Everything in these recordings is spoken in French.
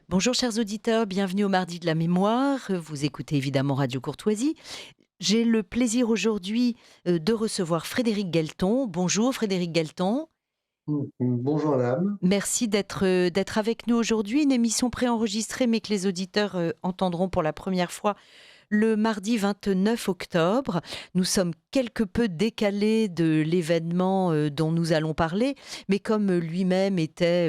Bonjour chers auditeurs, bienvenue au Mardi de la Mémoire. Vous écoutez évidemment Radio Courtoisie. J'ai le plaisir aujourd'hui de recevoir Frédéric Guelton. Bonjour Frédéric Guelton. Bonjour madame. Merci d'être avec nous aujourd'hui. Une émission préenregistrée mais que les auditeurs entendront pour la première fois le mardi 29 octobre. Nous sommes quelque peu décalés de l'événement dont nous allons parler, mais comme lui-même était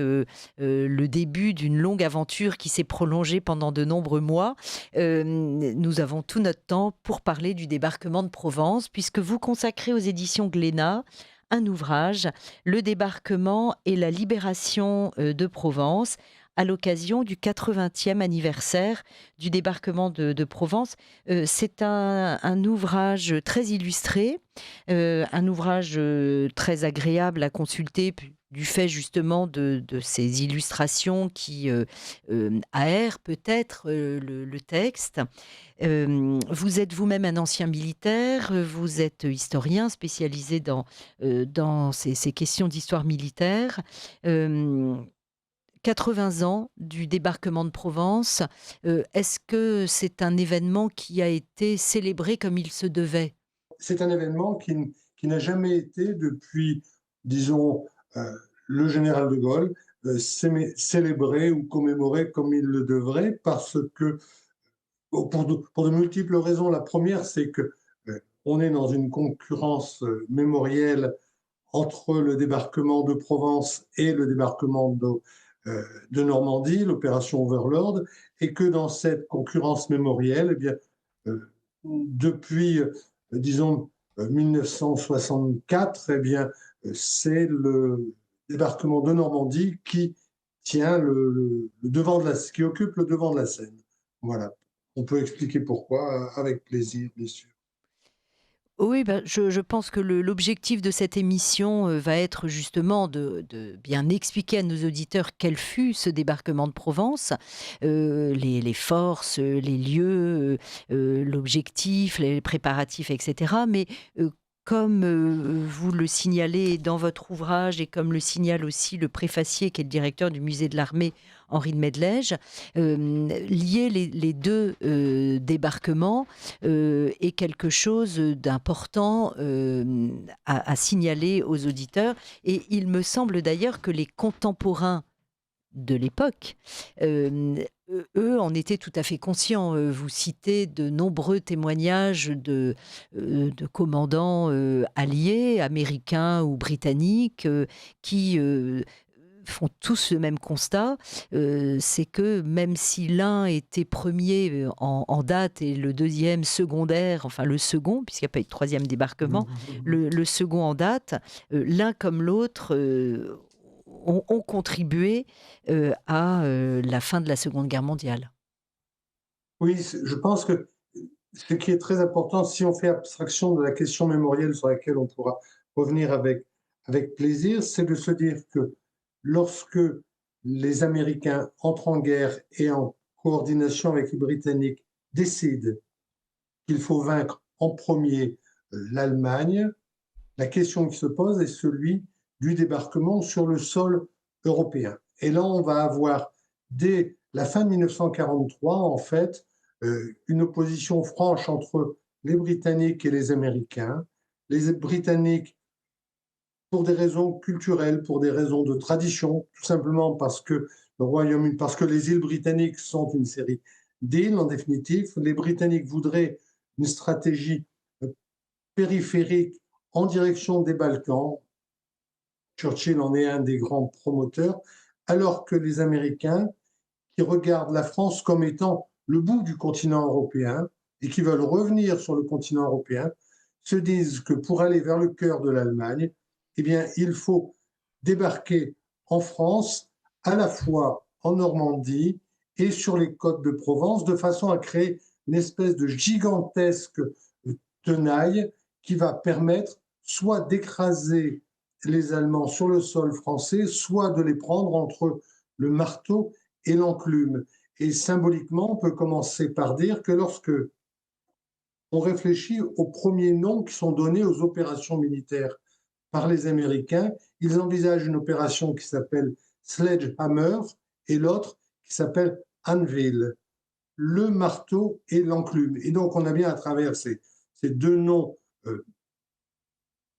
le début d'une longue aventure qui s'est prolongée pendant de nombreux mois, nous avons tout notre temps pour parler du débarquement de Provence, puisque vous consacrez aux éditions Glénat un ouvrage, Le débarquement et la libération de Provence, à l'occasion du 80e anniversaire du débarquement de Provence. C'est un ouvrage très illustré, un ouvrage très agréable à consulter, du fait justement de ces illustrations qui aèrent peut-être le texte. Vous êtes vous-même un ancien militaire, vous êtes historien spécialisé dans ces questions d'histoire militaire. Euh, 80 ans du débarquement de Provence, est-ce que c'est un événement qui a été célébré comme il se devait? C'est un événement qui n'a jamais été depuis, disons, le général de Gaulle, célébré ou commémoré comme il le devrait, parce que, pour de multiples raisons. La première, c'est que on est dans une concurrence mémorielle entre le débarquement de Provence et le débarquement de Normandie, l'opération Overlord, et que dans cette concurrence mémorielle, eh bien, depuis, disons, 1964, eh bien, c'est le débarquement de Normandie qui tient le devant de qui occupe le devant de la scène. Voilà. On peut expliquer pourquoi avec plaisir, bien sûr. Oui, ben, je pense que l'objectif de cette émission va être justement de bien expliquer à nos auditeurs quel fut ce débarquement de Provence, les forces, les lieux, l'objectif, les préparatifs, etc. Mais comme vous le signalez dans votre ouvrage et comme le signale aussi le préfacier qui est le directeur du musée de l'armée, Henri de Medlège, lier les deux débarquements est quelque chose d'important à signaler aux auditeurs. Et il me semble d'ailleurs que les contemporains de l'époque, eux en étaient tout à fait conscients. Vous citez de nombreux témoignages de commandants alliés, américains ou britanniques, qui font tous le même constat, c'est que même si l'un était premier en date et le deuxième secondaire, enfin le second, puisqu'il n'y a pas eu de troisième débarquement, le second en date, l'un comme l'autre ont contribué à la fin de la Seconde Guerre mondiale. Oui, je pense que ce qui est très important, si on fait abstraction de la question mémorielle sur laquelle on pourra revenir avec plaisir, c'est de se dire que lorsque les Américains entrent en guerre et en coordination avec les Britanniques décident qu'il faut vaincre en premier l'Allemagne, la question qui se pose est celui du débarquement sur le sol européen. Et là, on va avoir, dès la fin de 1943, en fait, une opposition franche entre les Britanniques et les Américains. Les Britanniques, pour des raisons culturelles, pour des raisons de tradition, tout simplement parce que le Royaume-Uni, parce que les îles britanniques sont une série d'îles, en définitive, les Britanniques voudraient une stratégie périphérique en direction des Balkans. Churchill en est un des grands promoteurs, alors que les Américains, qui regardent la France comme étant le bout du continent européen et qui veulent revenir sur le continent européen, se disent que pour aller vers le cœur de l'Allemagne, eh bien, il faut débarquer en France, à la fois en Normandie et sur les côtes de Provence, de façon à créer une espèce de gigantesque tenaille qui va permettre soit d'écraser les Allemands sur le sol français, soit de les prendre entre le marteau et l'enclume. Et symboliquement, on peut commencer par dire que lorsque on réfléchit aux premiers noms qui sont donnés aux opérations militaires par les Américains, ils envisagent une opération qui s'appelle Sledgehammer et l'autre qui s'appelle Anvil, le marteau et l'enclume. Et donc, on a bien à travers ces deux noms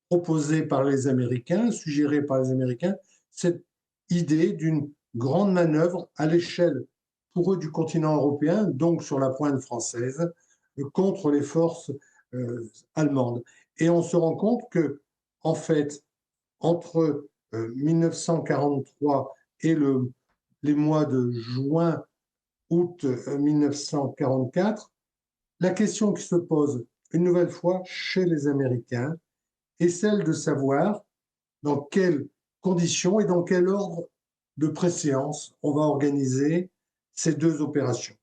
proposés par les Américains, suggérés par les Américains, cette idée d'une grande manœuvre à l'échelle, pour eux, du continent européen, donc sur la pointe française, contre les forces allemandes. Et on se rend compte que, en fait, entre 1943 et les mois de juin, août 1944, la question qui se pose une nouvelle fois chez les Américains est celle de savoir dans quelles conditions et dans quel ordre de préséance on va organiser ces deux opérations.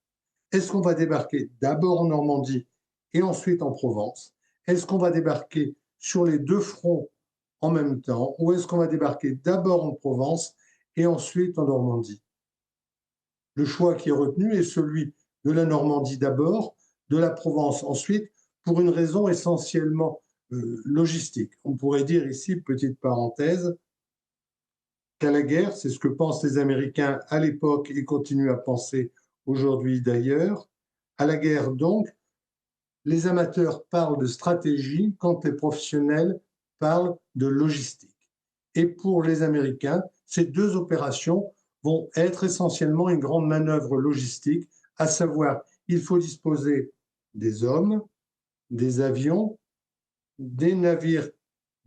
Est-ce qu'on va débarquer d'abord en Normandie et ensuite en Provence? Est-ce qu'on va débarquer sur les deux fronts en même temps, ou est-ce qu'on va débarquer d'abord en Provence et ensuite en Normandie? Le choix qui est retenu est celui de la Normandie d'abord, de la Provence ensuite, pour une raison essentiellement logistique. On pourrait dire ici, petite parenthèse, qu'à la guerre, c'est ce que pensent les Américains à l'époque et continuent à penser aujourd'hui d'ailleurs, à la guerre donc, les amateurs parlent de stratégie quand les professionnels parlent de logistique. Et pour les Américains, ces deux opérations vont être essentiellement une grande manœuvre logistique, à savoir, il faut disposer des hommes, des avions, des navires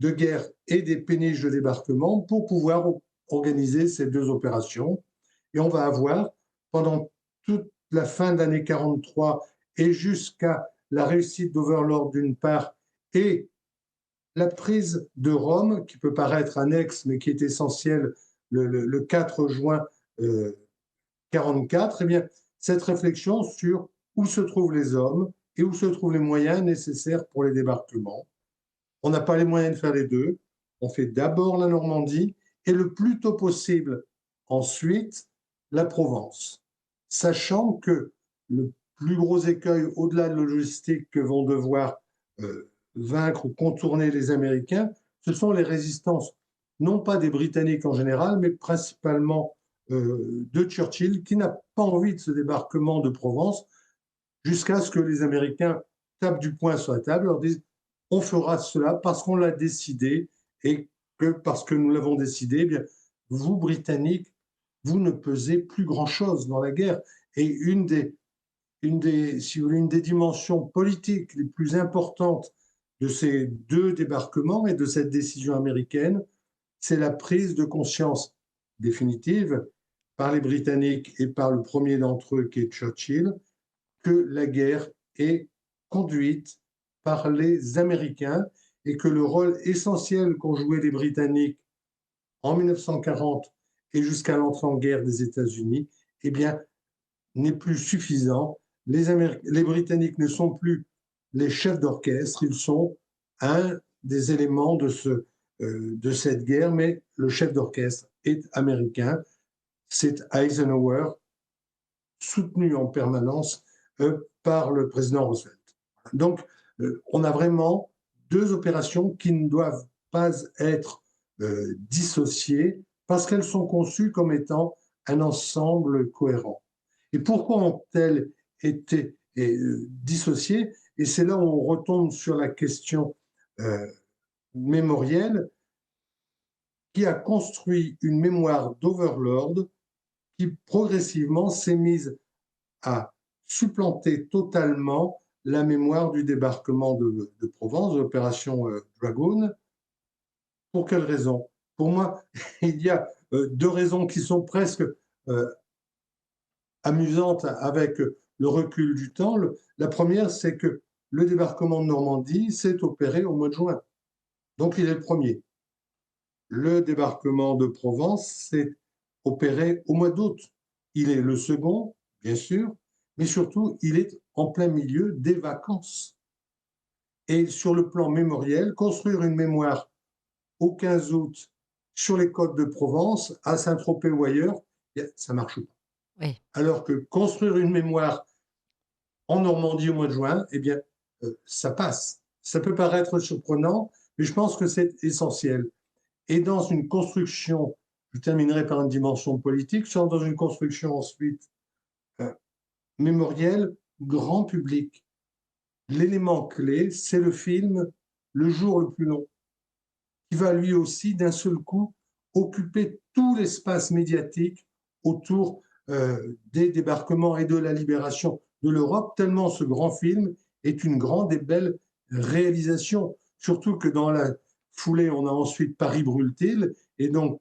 de guerre et des péniches de débarquement pour pouvoir organiser ces deux opérations. Et on va avoir, pendant toute la fin de l'année 43 et jusqu'à la réussite d'Overlord d'une part, et la prise de Rome, qui peut paraître annexe, mais qui est essentielle le 4 juin 44, eh bien, cette réflexion sur où se trouvent les hommes et où se trouvent les moyens nécessaires pour les débarquements. On n'a pas les moyens de faire les deux. On fait d'abord la Normandie et le plus tôt possible, ensuite, la Provence, sachant que le plus gros écueil, au-delà de la logistique que vont devoir vaincre ou contourner les Américains, ce sont les résistances, non pas des Britanniques en général, mais principalement de Churchill, qui n'a pas envie de ce débarquement de Provence, jusqu'à ce que les Américains tapent du poing sur la table, leur disent on fera cela parce qu'on l'a décidé et que parce que nous l'avons décidé, eh bien, vous, Britanniques, vous ne pesez plus grand-chose dans la guerre. Et si vous voulez, une des dimensions politiques les plus importantes de ces deux débarquements et de cette décision américaine, c'est la prise de conscience définitive par les Britanniques et par le premier d'entre eux, qui est Churchill, que la guerre est conduite par les Américains et que le rôle essentiel qu'ont joué les Britanniques en 1940 et jusqu'à l'entrée en guerre des États-Unis, eh bien, n'est plus suffisant. Les Britanniques ne sont plus les chefs d'orchestre, ils sont un des éléments de cette guerre, mais le chef d'orchestre est américain, c'est Eisenhower, soutenu en permanence par le président Roosevelt. Donc, on a vraiment deux opérations qui ne doivent pas être dissociées parce qu'elles sont conçues comme étant un ensemble cohérent. Et pourquoi ont-elles été dissociées? Et c'est là où on retombe sur la question mémorielle, qui a construit une mémoire d'Overlord qui progressivement s'est mise à supplanter totalement la mémoire du débarquement de Provence, de l'opération Dragoon. Pour quelle raison? Pour moi, il y a deux raisons qui sont presque amusantes avec le recul du temps. La première, c'est que le débarquement de Normandie s'est opéré au mois de juin. Donc, il est le premier. Le débarquement de Provence s'est opéré au mois d'août. Il est le second, bien sûr, mais surtout, il est en plein milieu des vacances. Et sur le plan mémoriel, construire une mémoire au 15 août sur les côtes de Provence, à Saint-Tropez ou ailleurs, ça ne marche pas. Oui. Alors que construire une mémoire en Normandie au mois de juin, eh bien, ça passe. Ça peut paraître surprenant, mais je pense que c'est essentiel. Et dans une construction je terminerai par une dimension politique, sont dans une construction ensuite euh, mémorielle, grand public. L'élément clé, c'est le film Le jour le plus long, qui va lui aussi d'un seul coup occuper tout l'espace médiatique autour des débarquements et de la libération de l'Europe, tellement ce grand film est une grande et belle réalisation. Surtout que dans la foulée, on a ensuite Paris brûle-t-il, et donc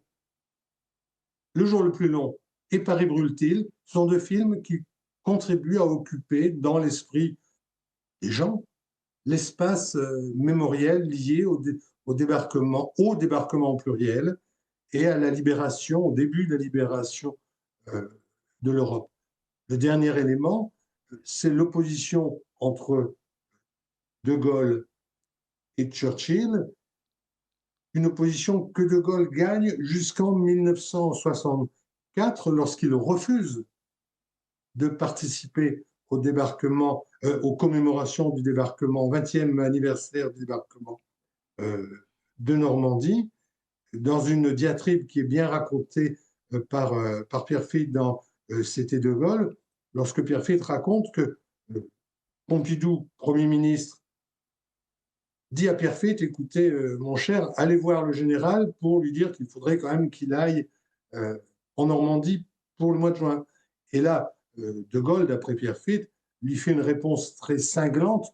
Le jour le plus long et Paris brûle-t-il sont deux films qui contribuent à occuper dans l'esprit des gens l'espace mémoriel lié au débarquement au pluriel et à la libération, au début de la libération euh, de l'Europe. Le dernier élément, c'est l'opposition entre De Gaulle et Churchill, une opposition que De Gaulle gagne jusqu'en 1964 lorsqu'il refuse de participer au débarquement, aux commémorations du débarquement, au 20e anniversaire du débarquement de Normandie, dans une diatribe qui est bien racontée par Pierre Fitt dans C'était De Gaulle, lorsque Pierre Fitt raconte que Pompidou, Premier ministre, dit à Pierre Fitt, écoutez, mon cher, allez voir le général pour lui dire qu'il faudrait quand même qu'il aille en Normandie pour le mois de juin. Et là, De Gaulle, d'après Pierre Fitt, lui fait une réponse très cinglante,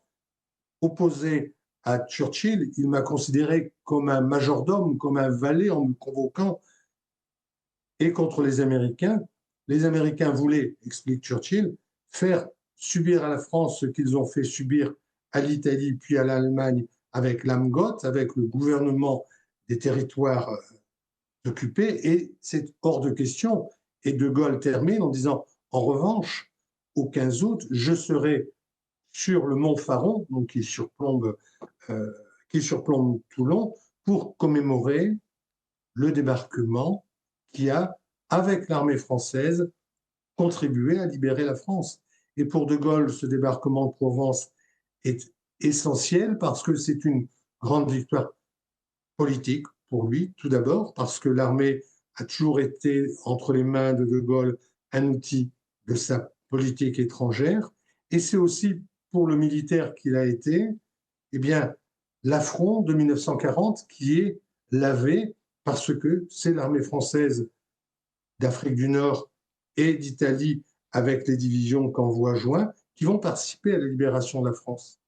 opposée à Churchill. Il m'a considéré comme un majordome, comme un valet en me convoquant. Et contre les Américains voulaient, explique Churchill, faire subir à la France ce qu'ils ont fait subir à l'Italie puis à l'Allemagne avec l'AMGOT, avec le gouvernement des territoires occupés, et c'est hors de question. Et De Gaulle termine en disant, en revanche, au 15 août, je serai sur le mont Faron, donc euh, qui surplombe Toulon, pour commémorer le débarquement qui a, avec l'armée française, contribué à libérer la France. Et pour De Gaulle, ce débarquement de Provence est essentiel parce que c'est une grande victoire politique pour lui, tout d'abord, parce que l'armée a toujours été entre les mains de Gaulle un outil de sa politique étrangère, et c'est aussi pour le militaire qu'il a été, eh bien, l'affront de 1940 qui est lavé parce que c'est l'armée française d'Afrique du Nord et d'Italie avec les divisions qu'envoie Juin qui vont participer à la libération de la France.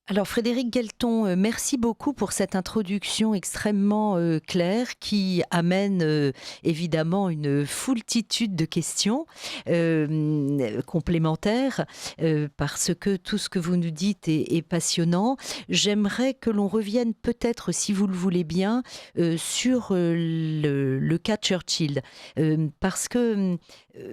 Alors Frédéric Guelton, merci beaucoup pour cette introduction extrêmement claire qui amène évidemment une foultitude de questions complémentaires parce que tout ce que vous nous dites est passionnant. J'aimerais que l'on revienne peut-être, si vous le voulez bien, sur le cas Churchill parce que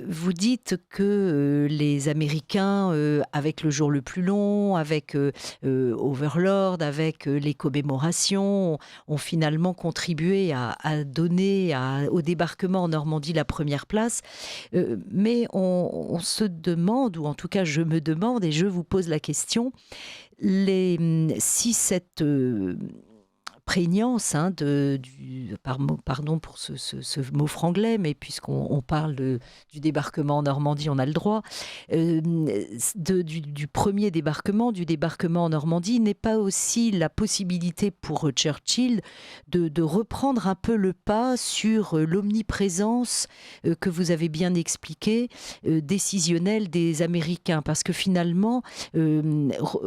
vous dites que les Américains, avec le jour le plus long, avec Overlord, avec les commémorations, ont finalement contribué à donner au débarquement en Normandie la première place. Mais on se demande, ou en tout cas je me demande, et je vous pose la question, si cette prégnance pardon pour ce mot franglais, mais puisqu'on parle du débarquement en Normandie, on a le droit, du premier débarquement, du débarquement en Normandie, n'est pas aussi la possibilité pour Churchill de reprendre un peu le pas sur l'omniprésence que vous avez bien expliqué, décisionnelle des Américains, parce que finalement,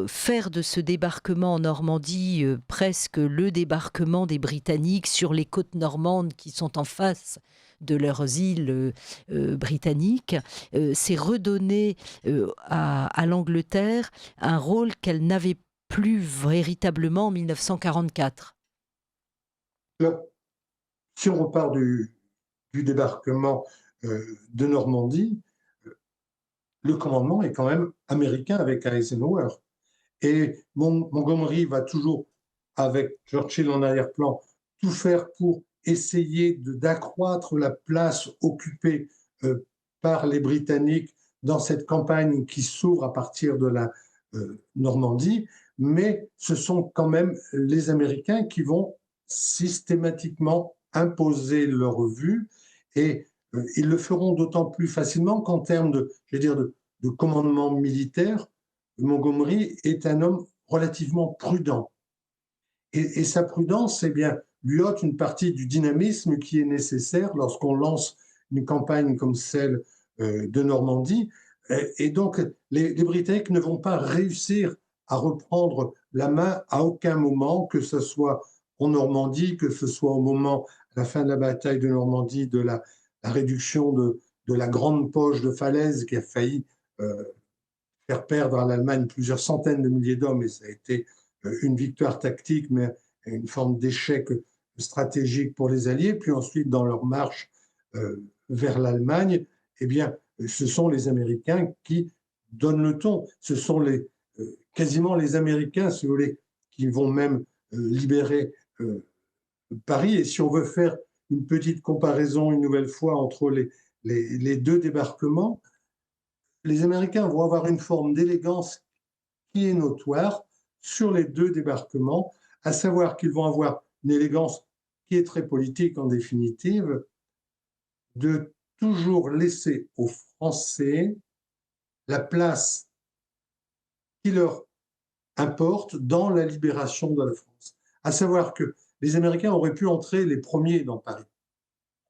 faire de ce débarquement en Normandie presque le débarquement des Britanniques sur les côtes normandes qui sont en face de leurs îles britanniques, c'est redonner à l'Angleterre un rôle qu'elle n'avait plus véritablement en 1944. Alors, si on repart du débarquement de Normandie, le commandement est quand même américain avec Eisenhower. Et Montgomery va toujours, avec Churchill en arrière-plan, tout faire pour essayer d'accroître la place occupée par les Britanniques dans cette campagne qui s'ouvre à partir de la Normandie. Mais ce sont quand même les Américains qui vont systématiquement imposer leur vue et ils le feront d'autant plus facilement qu'en termes je vais dire de commandement militaire, Montgomery est un homme relativement prudent. Et sa prudence, eh bien, lui ôte une partie du dynamisme qui est nécessaire lorsqu'on lance une campagne comme celle de Normandie. Et donc, les Britanniques ne vont pas réussir à reprendre la main à aucun moment, que ce soit en Normandie, que ce soit au moment, à la fin de la bataille de Normandie, de la réduction de la grande poche de falaise qui a failli faire perdre à l'Allemagne plusieurs centaines de milliers d'hommes, et ça a été une victoire tactique, mais une forme d'échec stratégique pour les Alliés. Puis ensuite, dans leur marche vers l'Allemagne, eh bien, ce sont les Américains qui donnent le ton. Ce sont quasiment les Américains, si vous voulez, qui vont même libérer Paris. Et si on veut faire une petite comparaison une nouvelle fois entre les deux débarquements, les Américains vont avoir une forme d'élégance qui est notoire sur les deux débarquements, à savoir qu'ils vont avoir une élégance qui est très politique en définitive, de toujours laisser aux Français la place qui leur importe dans la libération de la France. À savoir que les Américains auraient pu entrer les premiers dans Paris.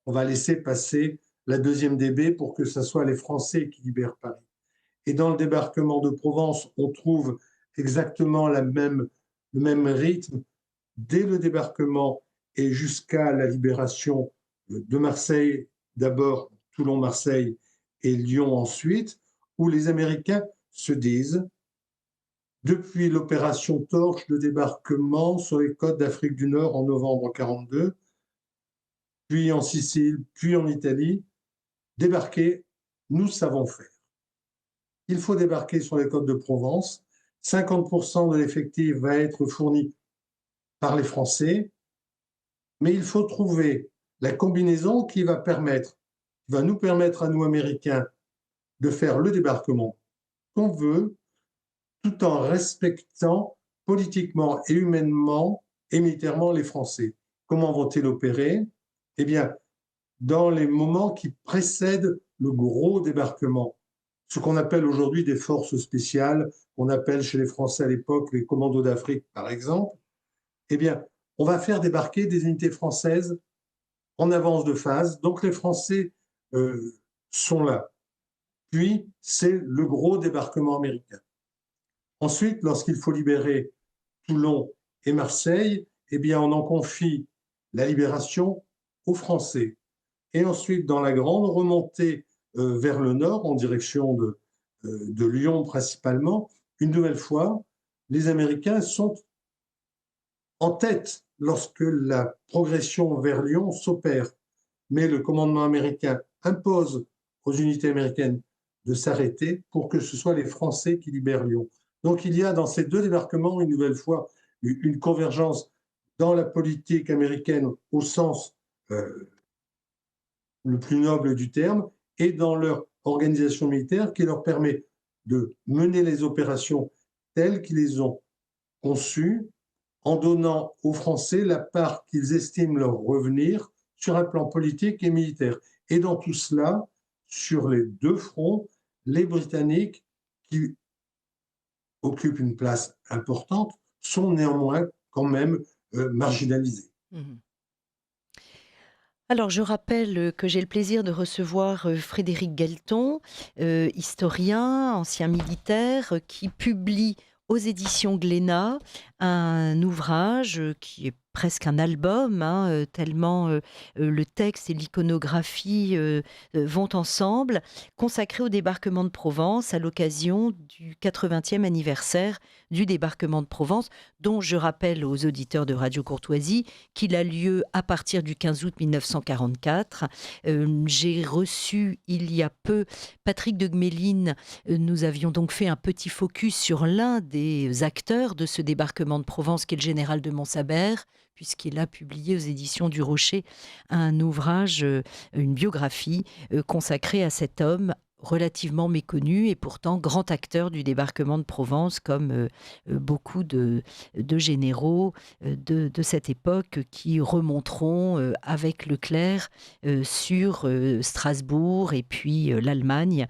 On va laisser passer la deuxième DB pour que ce soit les Français qui libèrent Paris. Et dans le débarquement de Provence, on trouve exactement le même rythme dès le débarquement et jusqu'à la libération de Marseille, d'abord Toulon-Marseille et Lyon ensuite, où les Américains se disent, depuis l'opération Torche de débarquement sur les côtes d'Afrique du Nord en novembre 1942, puis en Sicile, puis en Italie, débarquer, nous savons faire. Il faut débarquer sur les côtes de Provence. 50% de l'effectif va être fourni par les Français, mais il faut trouver la combinaison qui va nous permettre à nous, Américains, de faire le débarquement qu'on veut, tout en respectant politiquement et humainement et militairement les Français. Comment vont-ils opérer? Eh bien, dans les moments qui précèdent le gros débarquement, ce qu'on appelle aujourd'hui des forces spéciales, qu'on appelle chez les Français à l'époque les commandos d'Afrique, par exemple, eh bien, on va faire débarquer des unités françaises en avance de phase. Donc, les Français sont là. Puis, c'est le gros débarquement américain. Ensuite, lorsqu'il faut libérer Toulon et Marseille, eh bien, on en confie la libération aux Français. Et ensuite, dans la grande remontée vers le nord, en direction de Lyon principalement, une nouvelle fois, les Américains sont en tête lorsque la progression vers Lyon s'opère. Mais le commandement américain impose aux unités américaines de s'arrêter pour que ce soit les Français qui libèrent Lyon. Donc il y a dans ces deux débarquements, une nouvelle fois, une convergence dans la politique américaine au sens le plus noble du terme, et dans leur organisation militaire qui leur permet de mener les opérations telles qu'ils les ont conçues, en donnant aux Français la part qu'ils estiment leur revenir sur un plan politique et militaire. Et dans tout cela, sur les deux fronts, les Britanniques, qui occupent une place importante, sont néanmoins quand même marginalisés. Mmh. Alors, je rappelle que j'ai le plaisir de recevoir Frédéric Guelton, historien, ancien militaire, qui publie aux éditions Glénat un ouvrage qui est presque un album, hein, tellement le texte et l'iconographie vont ensemble, consacré au débarquement de Provence à l'occasion du 80e anniversaire du débarquement de Provence, dont je rappelle aux auditeurs de Radio Courtoisie qu'il a lieu à partir du 15 août 1944. J'ai reçu il y a peu Patrick de Gméline. Nous avions donc fait un petit focus sur l'un des acteurs de ce débarquement de Provence, qui est le général de Montsabert, puisqu'il a publié aux éditions du Rocher un ouvrage, une biographie consacrée à cet homme relativement méconnu et pourtant grand acteur du débarquement de Provence, comme beaucoup de généraux de cette époque qui remonteront avec Leclerc sur Strasbourg et puis l'Allemagne,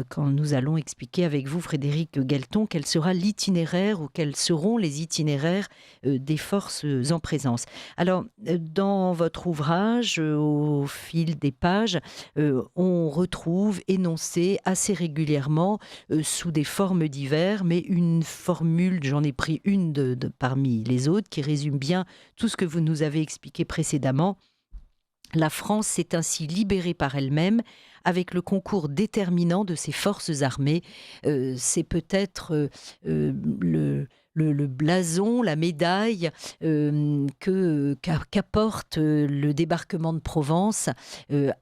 quand nous allons expliquer avec vous, Frédéric Guelton, quel sera l'itinéraire ou quels seront les itinéraires des forces en présence. Alors, dans votre ouvrage, au fil des pages, on retrouve énoncé assez régulièrement, sous des formes diverses, mais une formule, j'en ai pris une parmi les autres, qui résume bien tout ce que vous nous avez expliqué précédemment. La France s'est ainsi libérée par elle-même avec le concours déterminant de ses forces armées. C'est peut-être le blason, la médaille qu'apporte le débarquement de Provence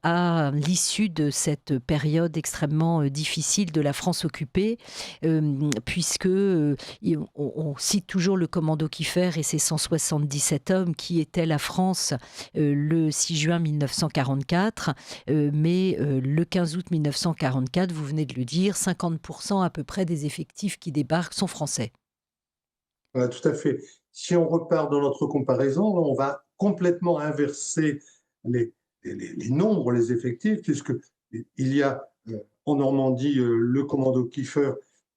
à l'issue de cette période extrêmement difficile de la France occupée, puisque on cite toujours le commando Kieffer et ses 177 hommes qui étaient la France le 6 juin 1944, mais le 15 août 1944, vous venez de le dire, 50% à peu près des effectifs qui débarquent sont français. Voilà, tout à fait. Si on repart dans notre comparaison, on va complètement inverser les, les nombres, les effectifs, puisque il y a en Normandie le commando Kieffer,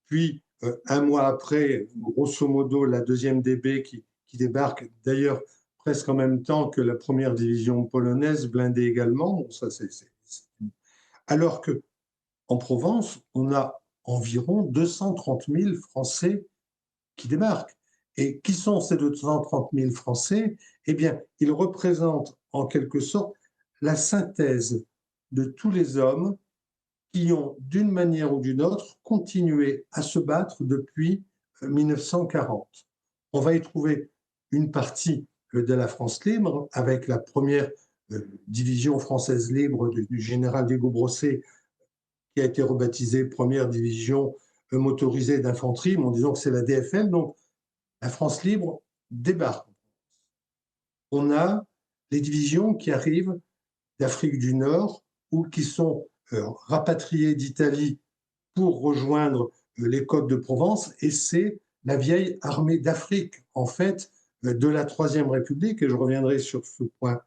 puis un mois après, grosso modo, la deuxième DB qui débarque, d'ailleurs presque en même temps que la première division polonaise, blindée également. Bon, ça, alors que en Provence, on a environ 230 000 Français qui débarquent. Et qui sont ces 230 000 Français? Eh bien, ils représentent en quelque sorte la synthèse de tous les hommes qui ont, d'une manière ou d'une autre, continué à se battre depuis 1940. On va y trouver une partie de la France libre, avec la première division française libre du général Diego Brossé, qui a été rebaptisée première division motorisée d'infanterie, mais en disant que c'est la DFL. Donc, la France libre débarque. On a les divisions qui arrivent d'Afrique du Nord ou qui sont rapatriées d'Italie pour rejoindre les côtes de Provence, et c'est la vieille armée d'Afrique, en fait, de la Troisième République, et je reviendrai sur ce point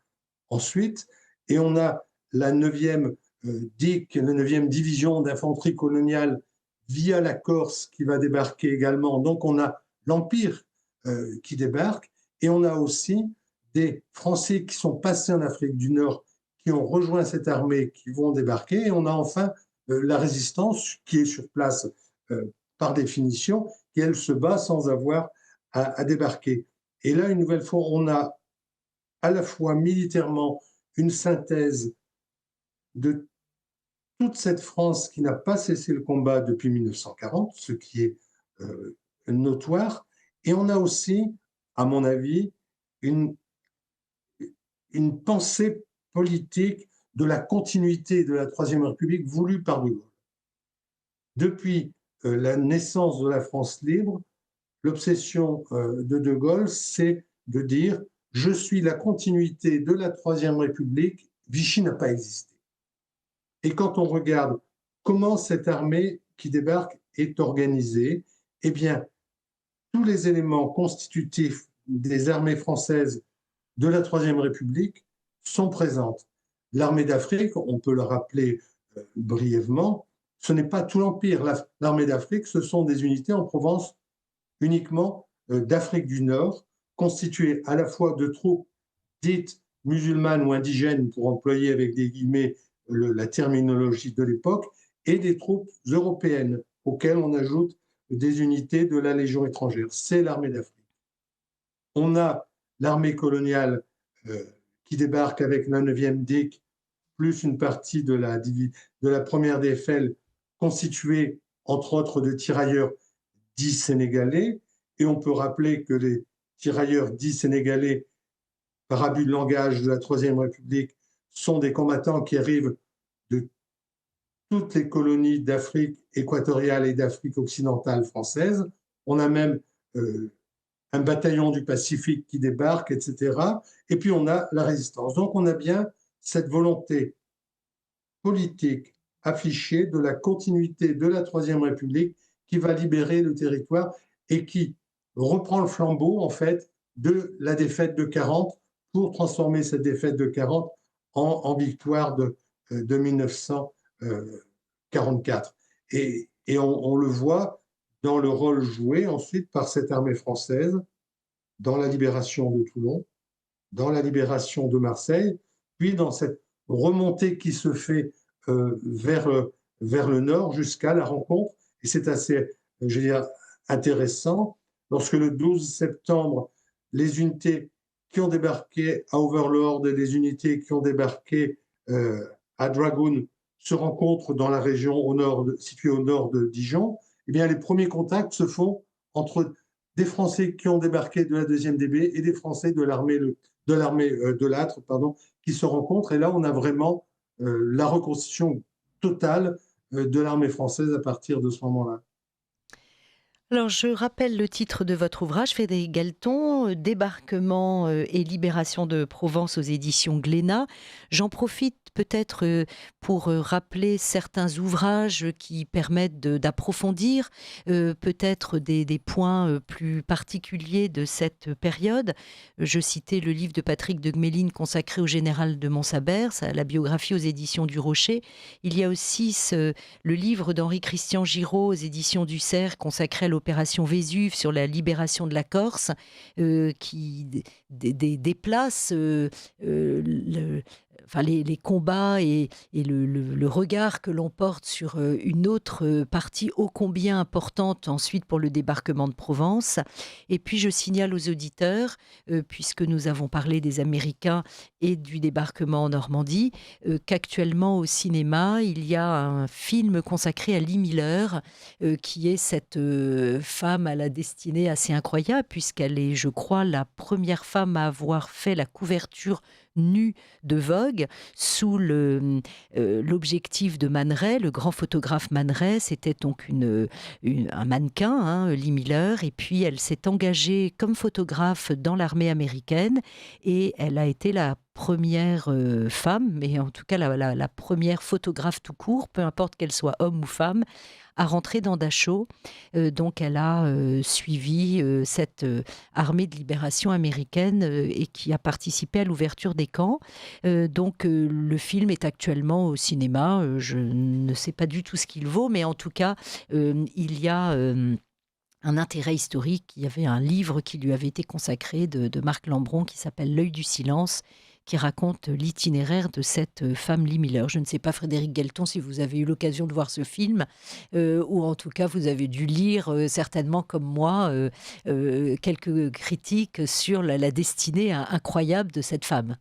ensuite. Et on a la 9e DIC, la 9e division d'infanterie coloniale via la Corse qui va débarquer également. Donc on a l'Empire qui débarque, et on a aussi des Français qui sont passés en Afrique du Nord, qui ont rejoint cette armée, qui vont débarquer, et on a enfin la résistance qui est sur place par définition, qui elle se bat sans avoir à débarquer. Et là, une nouvelle fois, on a à la fois militairement une synthèse de toute cette France qui n'a pas cessé le combat depuis 1940, ce qui est notoire, et on a aussi, à mon avis, une pensée politique de la continuité de la Troisième République voulue par De Gaulle. Depuis la naissance de la France libre, l'obsession de Gaulle, c'est de dire « je suis la continuité de la Troisième République, Vichy n'a pas existé ». Et quand on regarde comment cette armée qui débarque est organisée, eh bien, tous les éléments constitutifs des armées françaises de la Troisième République sont présentes. L'armée d'Afrique, on peut le rappeler brièvement, ce n'est pas tout l'Empire. L'armée d'Afrique, ce sont des unités en Provence uniquement d'Afrique du Nord, constituées à la fois de troupes dites musulmanes ou indigènes, pour employer avec des guillemets la terminologie de l'époque, et des troupes européennes, auxquelles on ajoute des unités de la Légion étrangère. C'est l'armée d'Afrique. On a l'armée coloniale qui débarque avec la 9e DIC, plus une partie de la première DFL, constituée entre autres de tirailleurs dits sénégalais. Et on peut rappeler que les tirailleurs dits sénégalais, par abus de langage de la Troisième République, sont des combattants qui arrivent de toutes les colonies d'Afrique équatoriale et d'Afrique occidentale française. On a même un bataillon du Pacifique qui débarque, etc. Et puis on a la résistance. Donc on a bien cette volonté politique affiché de la continuité de la Troisième République qui va libérer le territoire et qui reprend le flambeau, en fait, de la défaite de 40 pour transformer cette défaite de 40 en victoire de 1944. Et on le voit dans le rôle joué ensuite par cette armée française dans la libération de Toulon, dans la libération de Marseille, puis dans cette remontée qui se fait vers le nord jusqu'à la rencontre. Et c'est assez, je veux dire, intéressant. Lorsque le 12 septembre, les unités qui ont débarqué à Overlord et les unités qui ont débarqué à Dragoon se rencontrent dans la région située au nord de Dijon, eh bien, les premiers contacts se font entre des Français qui ont débarqué de la 2e DB et des Français de l'armée de Lattre, qui se rencontrent. Et là, on a vraiment la reconstitution totale de l'armée française à partir de ce moment-là. Alors, je rappelle le titre de votre ouvrage, Frédéric Galton, Débarquement et libération de Provence aux éditions Glénat. J'en profite peut-être pour rappeler certains ouvrages qui permettent d'approfondir peut-être des points plus particuliers de cette période. Je citais le livre de Patrick de Gméline consacré au général de Montsabert, la biographie aux éditions du Rocher. Il y a aussi le livre d'Henri-Christian Giraud aux éditions du Cerf consacré à l'opération Vésuve sur la libération de la Corse, qui déplace les combats et le regard que l'on porte sur une autre partie ô combien importante ensuite pour le débarquement de Provence. Et puis je signale aux auditeurs, puisque nous avons parlé des Américains et du débarquement en Normandie, qu'actuellement au cinéma, il y a un film consacré à Lee Miller, qui est cette femme à la destinée assez incroyable, puisqu'elle est, je crois, la première femme à avoir fait la couverture nue de Vogue sous l'objectif de Man Ray, le grand photographe Man Ray. C'était donc un mannequin, Lee Miller, et puis elle s'est engagée comme photographe dans l'armée américaine et elle a été la première femme, mais en tout cas la première photographe tout court, peu importe qu'elle soit homme ou femme, à rentrer dans Dachau. Donc elle a suivi cette armée de libération américaine et qui a participé à l'ouverture des camps. Donc le film est actuellement au cinéma. Je ne sais pas du tout ce qu'il vaut, mais en tout cas, il y a un intérêt historique. Il y avait un livre qui lui avait été consacré de Marc Lambron qui s'appelle L'œil du silence, qui raconte l'itinéraire de cette femme Lee Miller. Je ne sais pas, Frédéric Galton, si vous avez eu l'occasion de voir ce film, ou en tout cas vous avez dû lire certainement comme moi quelques critiques sur la destinée incroyable de cette femme.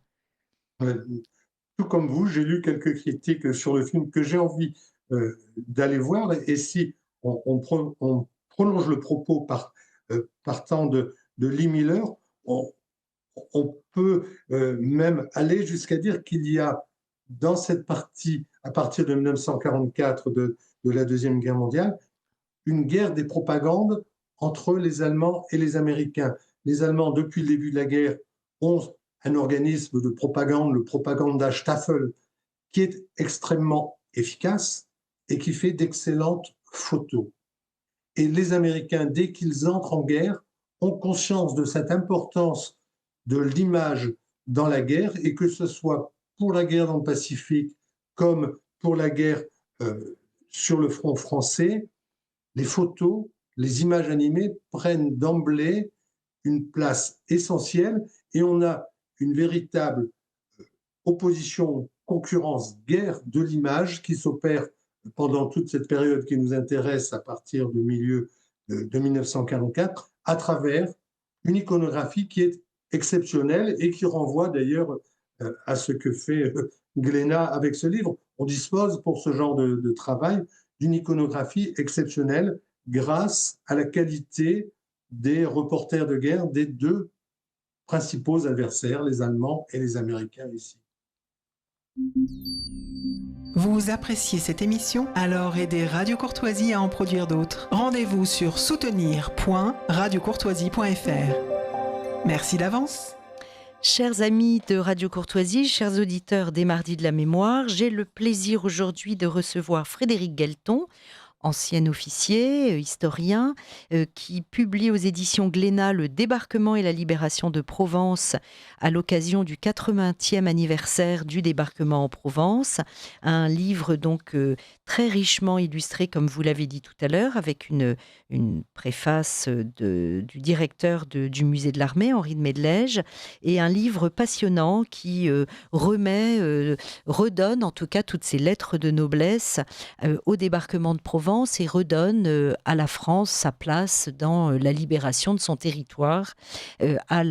Tout comme vous, j'ai lu quelques critiques sur le film que j'ai envie d'aller voir. Et si on prolonge le propos partant de Lee Miller, on peut même aller jusqu'à dire qu'il y a dans cette partie, à partir de 1944 de la Deuxième Guerre mondiale, une guerre des propagandes entre les Allemands et les Américains. Les Allemands, depuis le début de la guerre, ont un organisme de propagande, le Propagandstaffel, qui est extrêmement efficace et qui fait d'excellentes photos. Et les Américains, dès qu'ils entrent en guerre, ont conscience de cette importance de l'image dans la guerre, et que ce soit pour la guerre dans le Pacifique comme pour la guerre sur le front français, les photos, les images animées prennent d'emblée une place essentielle, et on a une véritable opposition, concurrence, guerre de l'image qui s'opère pendant toute cette période qui nous intéresse à partir du milieu de 1944, à travers une iconographie qui est exceptionnelle et qui renvoie d'ailleurs à ce que fait Glénat avec ce livre. On dispose pour ce genre de travail d'une iconographie exceptionnelle grâce à la qualité des reporters de guerre des deux principaux adversaires, les Allemands et les Américains ici. Vous appréciez cette émission? Alors aidez Radio Courtoisie à en produire d'autres. Rendez-vous sur soutenir.radiocourtoisie.fr. Merci d'avance. Chers amis de Radio Courtoisie, chers auditeurs des Mardis de la Mémoire, j'ai le plaisir aujourd'hui de recevoir Frédéric Guelton, ancien officier, historien, qui publie aux éditions Glénat Le débarquement et la libération de Provence à l'occasion du 80e anniversaire du débarquement en Provence. Un livre donc très richement illustré, comme vous l'avez dit tout à l'heure, avec une préface du directeur du musée de l'armée, Henri de Médelège, et un livre passionnant qui redonne en tout cas toutes ces lettres de noblesse au débarquement de Provence et redonne à la France sa place dans la libération de son territoire à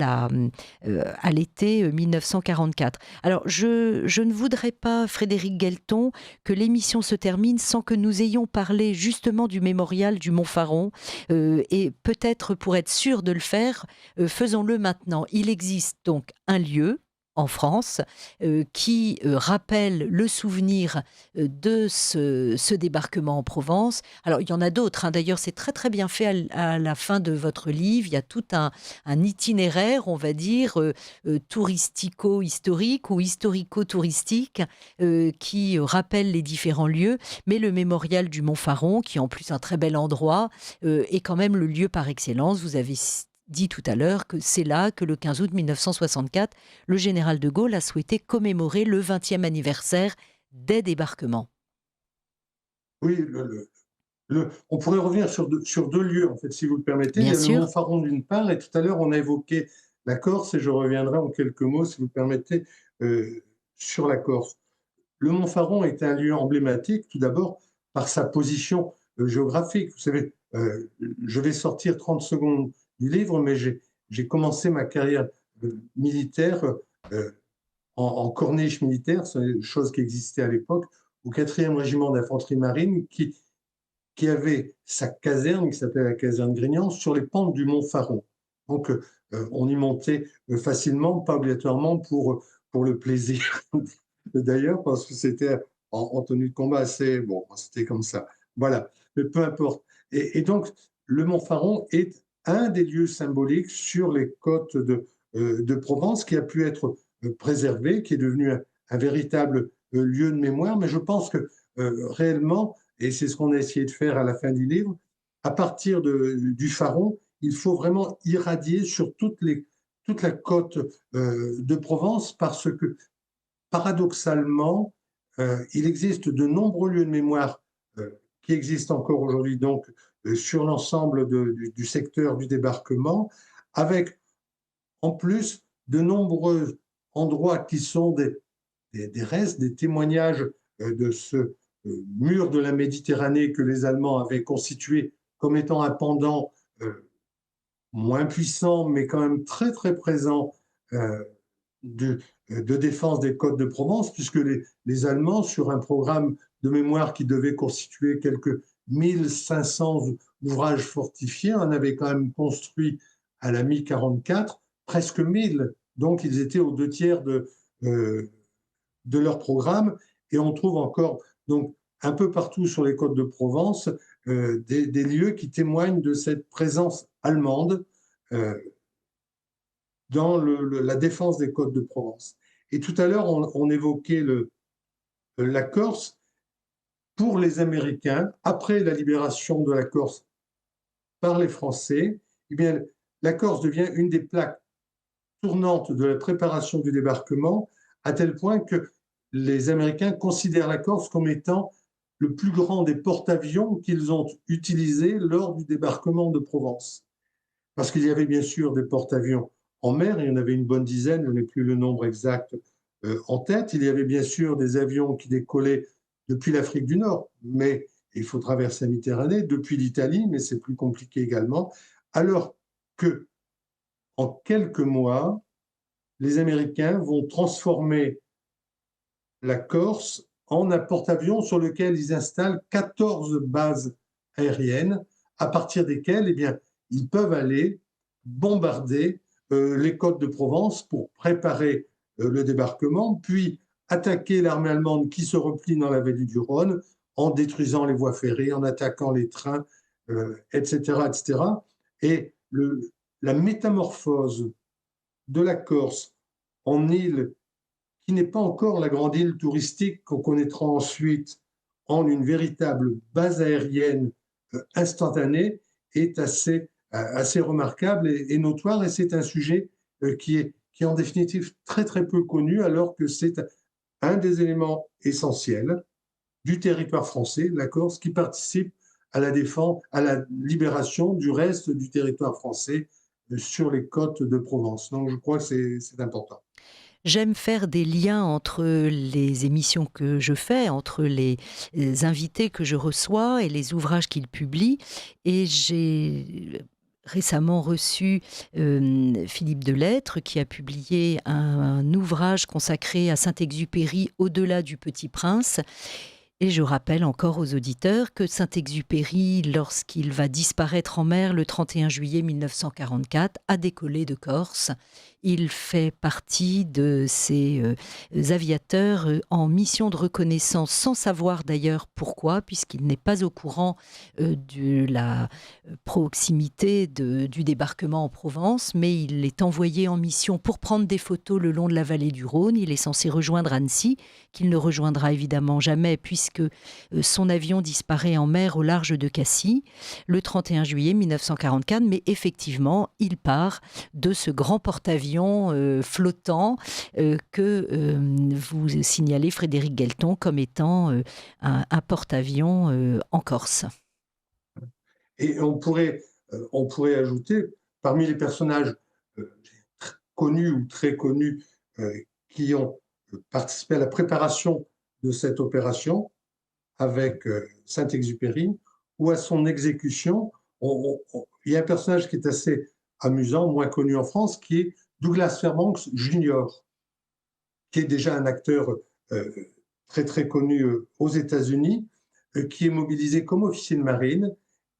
l'été 1944. Alors, je ne voudrais pas, Frédéric Guelton, que l'émission se termine sans que nous ayons parlé justement du mémorial du Montfaron. Et peut-être pour être sûr de le faire, faisons-le maintenant. Il existe donc un lieu en France qui rappelle le souvenir de ce débarquement en Provence. Alors, il y en a d'autres, hein. D'ailleurs, c'est très, très bien fait à la fin de votre livre. Il y a tout un itinéraire, on va dire, touristico-historique ou historico-touristique qui rappelle les différents lieux. Mais le mémorial du Montfaron, qui est en plus un très bel endroit, est quand même le lieu par excellence. Vous avez dit tout à l'heure que c'est là que le 15 août 1964, le général de Gaulle a souhaité commémorer le 20e anniversaire des débarquements. Oui, on pourrait revenir sur deux lieux, en fait, si vous le permettez. Bien il y a sûr. le Montfaron d'une part, et tout à l'heure, on a évoqué la Corse, et je reviendrai en quelques mots, si vous le permettez, sur la Corse. Le Montfaron est un lieu emblématique, tout d'abord, par sa position géographique. Vous savez, je vais sortir 30 secondes du livre, mais j'ai commencé ma carrière militaire en corniche militaire, c'est une chose qui existait à l'époque, au 4e régiment d'infanterie marine, qui avait sa caserne, qui s'appelait la caserne Grignan, sur les pentes du Mont Faron. Donc, on y montait facilement, pas obligatoirement pour le plaisir, d'ailleurs, parce que c'était en tenue de combat assez... Bon, c'était comme ça. Voilà, mais peu importe. Et donc, le Mont Faron est un des lieux symboliques sur les côtes de Provence qui a pu être préservé, qui est devenu un véritable lieu de mémoire. Mais je pense que réellement, et c'est ce qu'on a essayé de faire à la fin du livre, à partir du Faron, il faut vraiment irradier sur toute la côte de Provence, parce que paradoxalement, il existe de nombreux lieux de mémoire qui existent encore aujourd'hui donc sur l'ensemble du secteur du débarquement, avec en plus de nombreux endroits qui sont des restes, des témoignages de ce mur de la Méditerranée que les Allemands avaient constitué comme étant un pendant moins puissant, mais quand même très très présent de défense des côtes de Provence, puisque les Allemands, sur un programme de mémoire qui devait constituer quelques 1500 ouvrages fortifiés, en avaient quand même construit à la mi-44 presque 1000. Donc, ils étaient aux 2 tiers de leur programme. Et on trouve encore, donc, un peu partout sur les côtes de Provence, des lieux qui témoignent de cette présence allemande dans la défense des côtes de Provence. Et tout à l'heure, on évoquait la Corse. Pour les Américains, après la libération de la Corse par les Français, eh bien, la Corse devient une des plaques tournantes de la préparation du débarquement, à tel point que les Américains considèrent la Corse comme étant le plus grand des porte-avions qu'ils ont utilisés lors du débarquement de Provence. Parce qu'il y avait bien sûr des porte-avions en mer, il y en avait une bonne dizaine, je n'ai plus le nombre exact en tête. Il y avait bien sûr des avions qui décollaient depuis l'Afrique du Nord, mais il faut traverser la Méditerranée, depuis l'Italie, mais c'est plus compliqué également. Alors que, en quelques mois, les Américains vont transformer la Corse en un porte-avions sur lequel ils installent 14 bases aériennes, à partir desquelles eh bien, ils peuvent aller bombarder les côtes de Provence pour préparer le débarquement, puis attaquer l'armée allemande qui se replie dans la vallée du Rhône en détruisant les voies ferrées, en attaquant les trains, etc., etc. Et la métamorphose de la Corse en île qui n'est pas encore la grande île touristique qu'on connaîtra ensuite en une véritable base aérienne instantanée, est assez remarquable et notoire. Et c'est un sujet qui est en définitive très très peu connu, alors que c'est un des éléments essentiels du territoire français, la Corse, qui participe à la défense, à la libération du reste du territoire français sur les côtes de Provence. Donc je crois que c'est important. J'aime faire des liens entre les émissions que je fais, entre les invités que je reçois et les ouvrages qu'ils publient. Et j'ai récemment reçu Philippe Delettre, qui a publié un ouvrage consacré à Saint-Exupéry, Au-delà du Petit Prince. Et je rappelle encore aux auditeurs que Saint-Exupéry, lorsqu'il va disparaître en mer le 31 juillet 1944, a décollé de Corse. Il fait partie de ces aviateurs en mission de reconnaissance, sans savoir d'ailleurs pourquoi, puisqu'il n'est pas au courant de la proximité du débarquement en Provence, mais il est envoyé en mission pour prendre des photos le long de la vallée du Rhône. Il est censé rejoindre Annecy, qu'il ne rejoindra évidemment jamais, puisque son avion disparaît en mer au large de Cassis le 31 juillet 1944, mais effectivement, il part de ce grand porte-avions flottant que vous signalez, Frédéric Guelton, comme étant un porte-avions en Corse. Et on pourrait ajouter, parmi les personnages connus ou très connus qui ont participé à la préparation de cette opération avec Saint-Exupéry ou à son exécution, il y a un personnage qui est assez amusant, moins connu en France, qui est Douglas Fairbanks Jr., qui est déjà un acteur très très connu aux États-Unis, qui est mobilisé comme officier de marine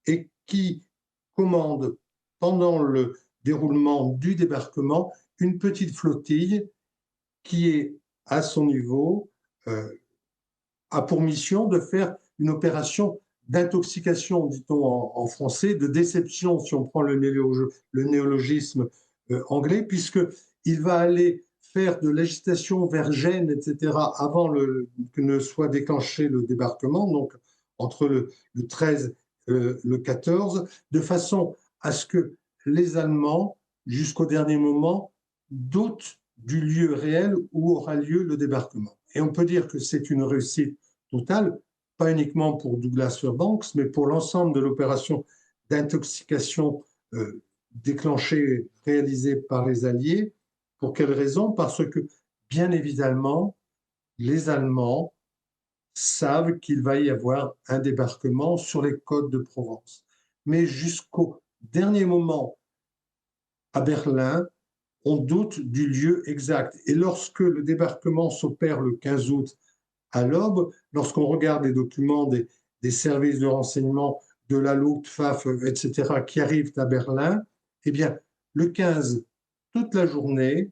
et qui commande pendant le déroulement du débarquement une petite flottille qui est à son niveau, a pour mission de faire une opération d'intoxication, dit-on en français, de déception, si on prend le néologisme anglais, puisqu'il va aller faire de l'agitation vers Gênes, etc., avant que ne soit déclenché le débarquement, donc entre le 13 et le 14, de façon à ce que les Allemands, jusqu'au dernier moment, doutent du lieu réel où aura lieu le débarquement. Et on peut dire que c'est une réussite totale, pas uniquement pour Douglas Fairbanks, mais pour l'ensemble de l'opération d'intoxication déclenchée, réalisée par les Alliés. Pour quelle raison? Parce que, bien évidemment, les Allemands savent qu'il va y avoir un débarquement sur les côtes de Provence. Mais jusqu'au dernier moment, à Berlin, on doute du lieu exact. Et lorsque le débarquement s'opère le 15 août à l'aube, lorsqu'on regarde les documents des services de renseignement, de la Luftwaffe, etc., qui arrivent à Berlin, eh bien, le 15, toute la journée,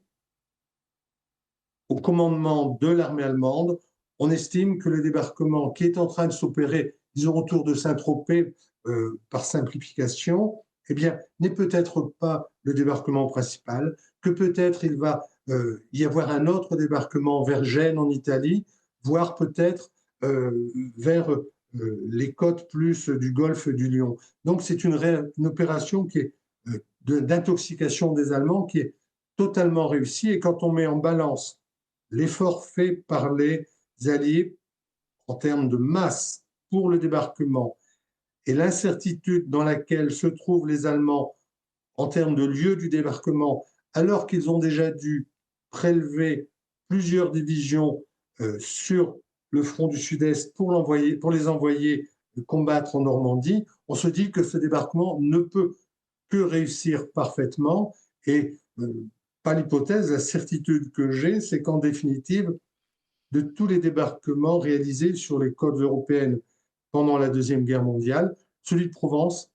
au commandement de l'armée allemande, on estime que le débarquement qui est en train de s'opérer, disons autour de Saint-Tropez, par simplification, eh bien, n'est peut-être pas le débarquement principal, que peut-être il va y avoir un autre débarquement vers Gênes en Italie, voire peut-être vers les côtes plus du golfe du Lion. Donc c'est une opération qui est d'intoxication des Allemands qui est totalement réussie. Et quand on met en balance l'effort fait par les Alliés en termes de masse pour le débarquement et l'incertitude dans laquelle se trouvent les Allemands en termes de lieu du débarquement, alors qu'ils ont déjà dû prélever plusieurs divisions sur le front du Sud-Est pour les envoyer combattre en Normandie, on se dit que ce débarquement ne peut que réussir parfaitement. Et pas l'hypothèse, la certitude que j'ai, c'est qu'en définitive, de tous les débarquements réalisés sur les côtes européennes pendant la Deuxième Guerre mondiale, celui de Provence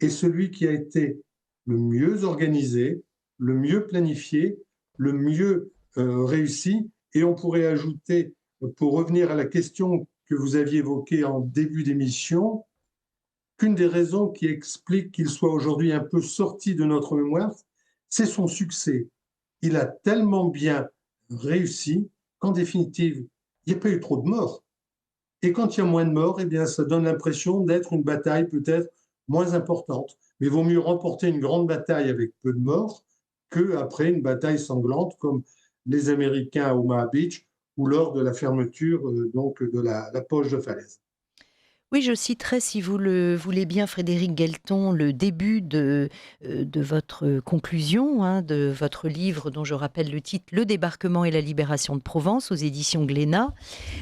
est celui qui a été le mieux organisé, le mieux planifié, le mieux réussi. Et on pourrait ajouter, pour revenir à la question que vous aviez évoquée en début d'émission, qu'une des raisons qui explique qu'il soit aujourd'hui un peu sorti de notre mémoire, c'est son succès. Il a tellement bien réussi qu'en définitive, il n'y a pas eu trop de morts. Et quand il y a moins de morts, eh bien, ça donne l'impression d'être une bataille peut-être moins importante. Mais il vaut mieux remporter une grande bataille avec peu de morts qu'après une bataille sanglante comme les Américains à Omaha Beach ou lors de la fermeture donc de la poche de falaise. Oui, je citerai, si vous le voulez bien, Frédéric Guelton, le début de votre conclusion, hein, de votre livre dont je rappelle le titre, Le débarquement et la libération de Provence, aux éditions Glénat.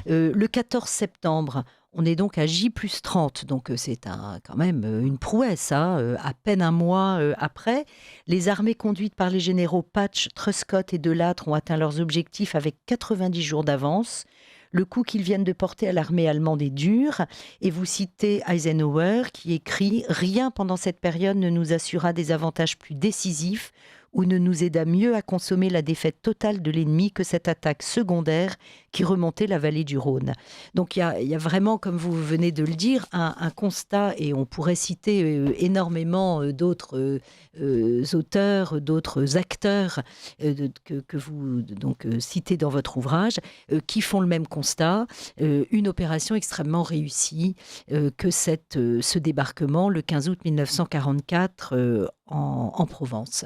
Le 14 septembre, on est donc à J+30, donc c'est quand même une prouesse, hein, à peine un mois après. Les armées conduites par les généraux Patch, Truscott et Delattre ont atteint leurs objectifs avec 90 jours d'avance. Le coup qu'ils viennent de porter à l'armée allemande est dur. Et vous citez Eisenhower qui écrit « Rien pendant cette période ne nous assura des avantages plus décisifs ou ne nous aida mieux à consommer la défaite totale de l'ennemi que cette attaque secondaire qui remontait la vallée du Rhône. » Donc il y a vraiment, comme vous venez de le dire, un constat, et on pourrait citer énormément d'autres auteurs, d'autres acteurs que vous donc, citez dans votre ouvrage, qui font le même constat, une opération extrêmement réussie, que ce débarquement le 15 août 1944 en Provence.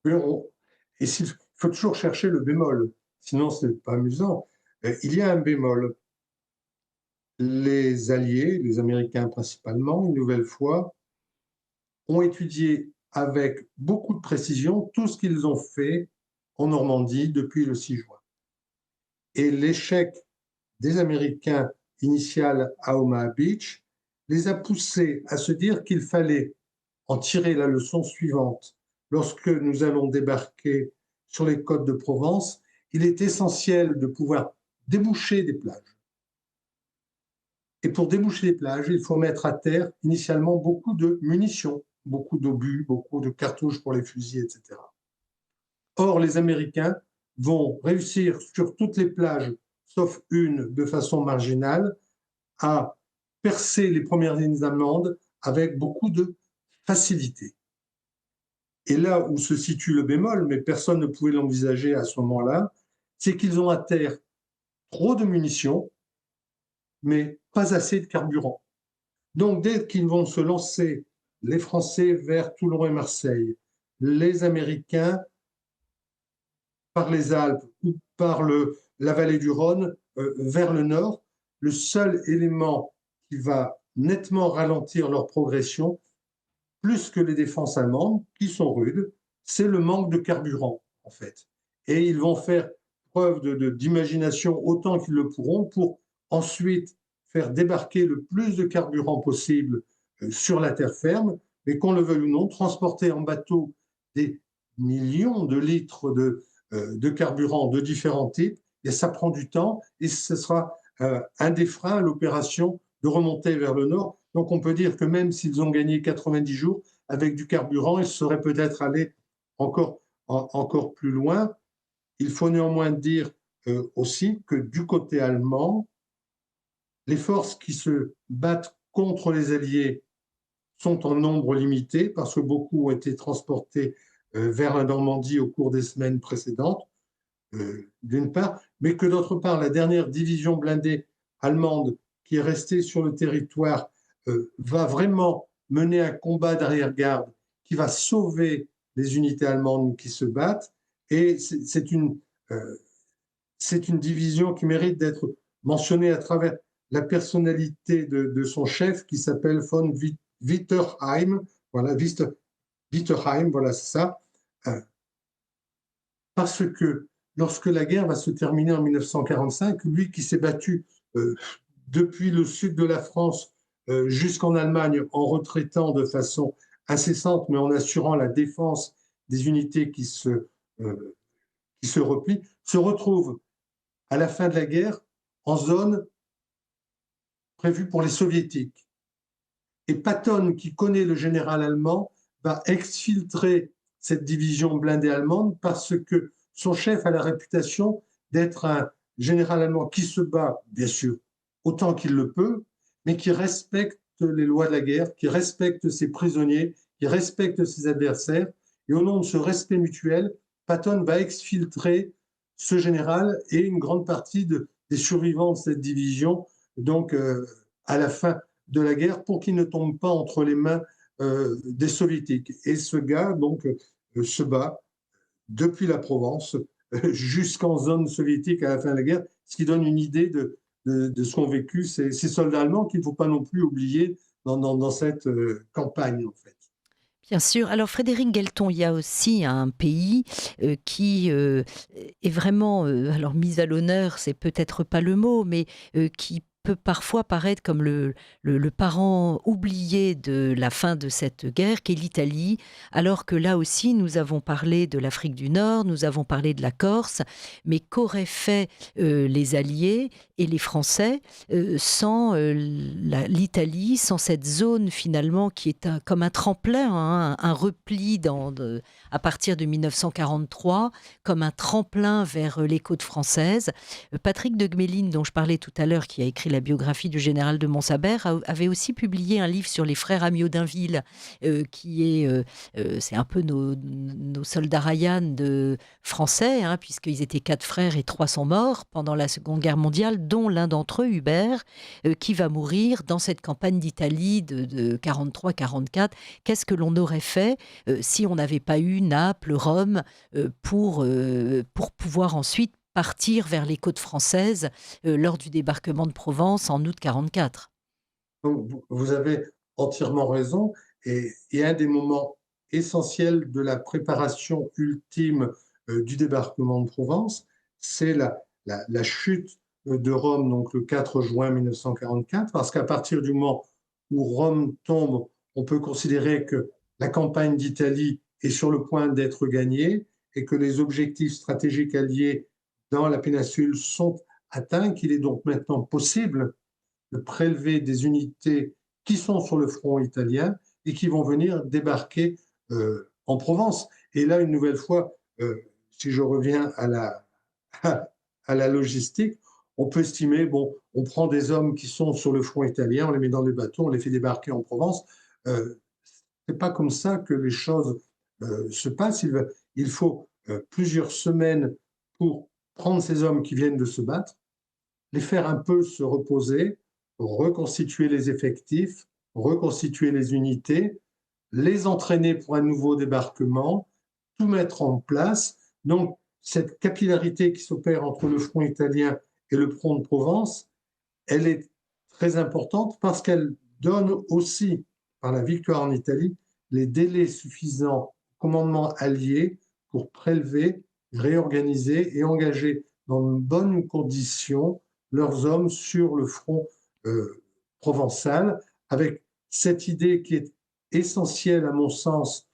Et il faut toujours chercher le bémol, sinon ce n'est pas amusant. Il y a un bémol. Les Alliés, les Américains principalement, une nouvelle fois, ont étudié avec beaucoup de précision tout ce qu'ils ont fait en Normandie depuis le 6 juin. Et l'échec des Américains initial à Omaha Beach les a poussés à se dire qu'il fallait en tirer la leçon suivante. Lorsque nous allons débarquer sur les côtes de Provence, il est essentiel de pouvoir déboucher des plages. Et pour déboucher les plages, il faut mettre à terre initialement beaucoup de munitions, beaucoup d'obus, beaucoup de cartouches pour les fusils, etc. Or, les Américains vont réussir sur toutes les plages, sauf une de façon marginale, à percer les premières lignes allemandes avec beaucoup de facilité. Et là où se situe le bémol, mais personne ne pouvait l'envisager à ce moment-là, c'est qu'ils ont à terre trop de munitions, mais pas assez de carburant. Donc, dès qu'ils vont se lancer, les Français vers Toulon et Marseille, les Américains par les Alpes ou par la vallée du Rhône vers le nord, le seul élément qui va nettement ralentir leur progression, plus que les défenses allemandes, qui sont rudes, c'est le manque de carburant, en fait. Et ils vont faire preuve d'imagination autant qu'ils le pourront pour ensuite faire débarquer le plus de carburant possible sur la terre ferme, mais qu'on le veuille ou non, transporter en bateau des millions de litres de carburant de différents types, et ça prend du temps, et ce sera un des freins à l'opération de remonter vers le nord. Donc on peut dire que même s'ils ont gagné 90 jours, avec du carburant, ils seraient peut-être allés encore plus loin. Il faut néanmoins dire aussi que du côté allemand, les forces qui se battent contre les Alliés sont en nombre limité parce que beaucoup ont été transportés vers la Normandie au cours des semaines précédentes, d'une part, mais que d'autre part, la dernière division blindée allemande qui est restée sur le territoire va vraiment mener un combat d'arrière-garde qui va sauver les unités allemandes qui se battent. Et c'est une division qui mérite d'être mentionnée à travers la personnalité de son chef qui s'appelle von Witterheim. Voilà, Witterheim, voilà, c'est ça. Parce que lorsque la guerre va se terminer en 1945, lui qui s'est battu depuis le sud de la France jusqu'en Allemagne en retraitant de façon incessante, mais en assurant la défense des unités qui se replient, se retrouve à la fin de la guerre en zone prévue pour les soviétiques. Et Patton, qui connaît le général allemand, va exfiltrer cette division blindée allemande parce que son chef a la réputation d'être un général allemand qui se bat, bien sûr, autant qu'il le peut, mais qui respecte les lois de la guerre, qui respecte ses prisonniers, qui respecte ses adversaires. Et au nom de ce respect mutuel, Patton va exfiltrer ce général et une grande partie des survivants de cette division, donc à la fin de la guerre, pour qu'ils ne tombent pas entre les mains des soviétiques. Et ce gars, donc, se bat depuis la Provence jusqu'en zone soviétique à la fin de la guerre, ce qui donne une idée de ce qu'ont vécu ces soldats allemands qu'il ne faut pas non plus oublier dans cette campagne, en fait. Bien sûr. Alors Frédéric Guelton, il y a aussi un pays qui est vraiment, alors mis à l'honneur, c'est peut-être pas le mot, mais qui peut parfois paraître comme le parent oublié de la fin de cette guerre, qui est l'Italie, alors que là aussi nous avons parlé de l'Afrique du Nord, nous avons parlé de la Corse, mais qu'auraient fait les Alliés et les Français sans l'Italie, sans cette zone finalement qui est comme un tremplin, hein, un repli à partir de 1943, comme un tremplin vers les côtes françaises. Patrick de Gmelin, dont je parlais tout à l'heure, qui a écrit la biographie du général de Montsabert, avait aussi publié un livre sur les frères Amiot d'Inville, c'est un peu nos soldats Ryan français, hein, puisqu'ils étaient 4 frères et 3 sont morts pendant la Seconde Guerre mondiale, dont l'un d'entre eux, Hubert, qui va mourir dans cette campagne d'Italie de 43-44. Qu'est-ce que l'on aurait fait si on n'avait pas eu Naples, Rome, pour pouvoir ensuite partir vers les côtes françaises lors du débarquement de Provence en août 44. Vous avez entièrement raison. Et un des moments essentiels de la préparation ultime du débarquement de Provence, c'est la chute de Rome, donc le 4 juin 1944, parce qu'à partir du moment où Rome tombe, on peut considérer que la campagne d'Italie est sur le point d'être gagnée et que les objectifs stratégiques alliés dans la péninsule sont atteints, qu'il est donc maintenant possible de prélever des unités qui sont sur le front italien et qui vont venir débarquer en Provence. Et là, une nouvelle fois, si je reviens à la logistique, on peut estimer, bon, on prend des hommes qui sont sur le front italien, on les met dans des bateaux, on les fait débarquer en Provence. C'est pas comme ça que les choses se passent. Il faut plusieurs semaines pour prendre ces hommes qui viennent de se battre, les faire un peu se reposer, reconstituer les effectifs, reconstituer les unités, les entraîner pour un nouveau débarquement, tout mettre en place. Donc, cette capillarité qui s'opère entre le front italien et le front de Provence, elle est très importante parce qu'elle donne aussi, par la victoire en Italie, les délais suffisants au commandement allié pour prélever, réorganiser et engager dans de bonnes conditions leurs hommes sur le front provençal, avec cette idée qui est essentielle à mon sens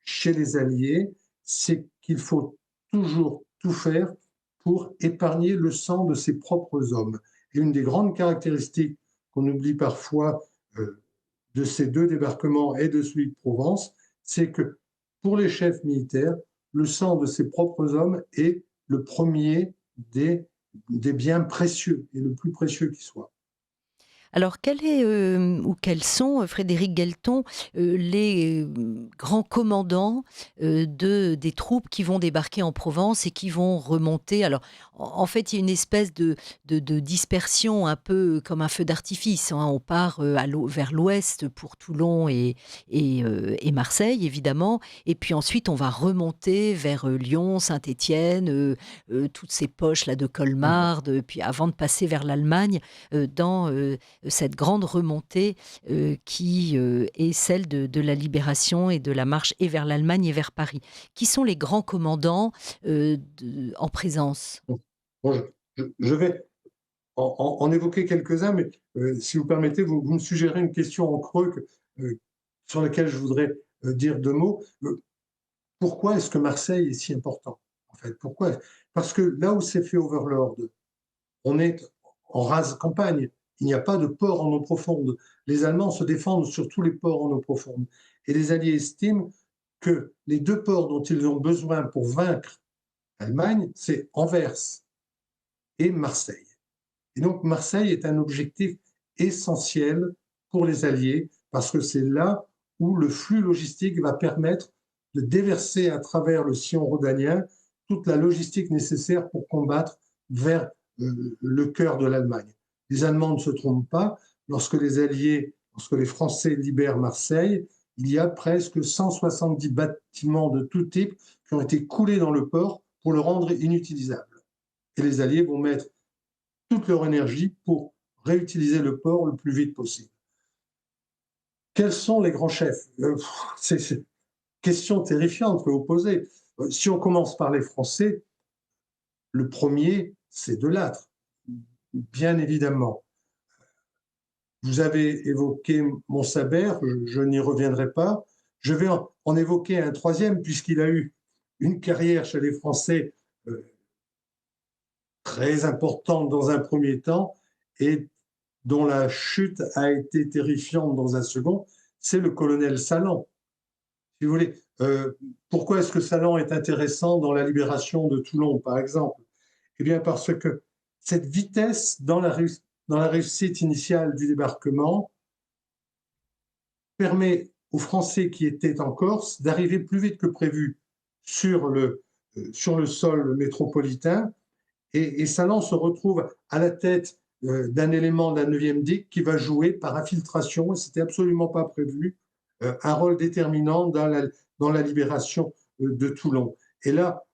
chez les Alliés, c'est qu'il faut toujours tout faire pour épargner le sang de ses propres hommes. Et une des grandes caractéristiques qu'on oublie parfois de ces deux débarquements et de celui de Provence, c'est que pour les chefs militaires, le sang de ses propres hommes est le premier des biens précieux et le plus précieux qui soit. Alors, quel est ou quels sont, Frédéric Guelton, les grands commandants des troupes qui vont débarquer en Provence et qui vont remonter? Alors, en fait, il y a une espèce de dispersion, un peu comme un feu d'artifice, hein. On part vers l'ouest pour Toulon et Marseille, évidemment, et puis ensuite on va remonter vers Lyon, Saint-Étienne, toutes ces poches là de Colmar, puis avant de passer vers l'Allemagne, dans cette grande remontée qui est celle de la libération et de la marche et vers l'Allemagne et vers Paris. Qui sont les grands commandants en présence? Bon, je vais en évoquer quelques-uns, mais si vous permettez, vous me suggérez une question en creux sur laquelle je voudrais dire deux mots. Pourquoi est-ce que Marseille est si important, en fait? Pourquoi? Parce que là où s'est fait Overlord, on est en rase campagne. Il n'y a pas de port en eau profonde. Les Allemands se défendent sur tous les ports en eau profonde. Et les Alliés estiment que les deux ports dont ils ont besoin pour vaincre l'Allemagne, c'est Anvers et Marseille. Et donc Marseille est un objectif essentiel pour les Alliés parce que c'est là où le flux logistique va permettre de déverser à travers le sillon rhodanien toute la logistique nécessaire pour combattre vers le cœur de l'Allemagne. Les Allemands ne se trompent pas. Lorsque les Français libèrent Marseille, il y a presque 170 bâtiments de tout type qui ont été coulés dans le port pour le rendre inutilisable. Et les Alliés vont mettre toute leur énergie pour réutiliser le port le plus vite possible. Quels sont les grands chefs? C'est une question terrifiante que vous posez. Si on commence par les Français, le premier, c'est De Lattre, bien évidemment. Vous avez évoqué Montsabert, je n'y reviendrai pas. Je vais en évoquer un troisième, puisqu'il a eu une carrière chez les Français très importante dans un premier temps et dont la chute a été terrifiante dans un second, c'est le colonel Salan. Si vous voulez, pourquoi est-ce que Salan est intéressant dans la libération de Toulon, par exemple? Eh bien, parce que cette vitesse dans la réussite initiale du débarquement permet aux Français qui étaient en Corse d'arriver plus vite que prévu sur le sol métropolitain. Et Salan se retrouve à la tête d'un élément d'un 9e DIC qui va jouer par infiltration, et ce n'était absolument pas prévu, un rôle déterminant dans la libération de Toulon. Et là,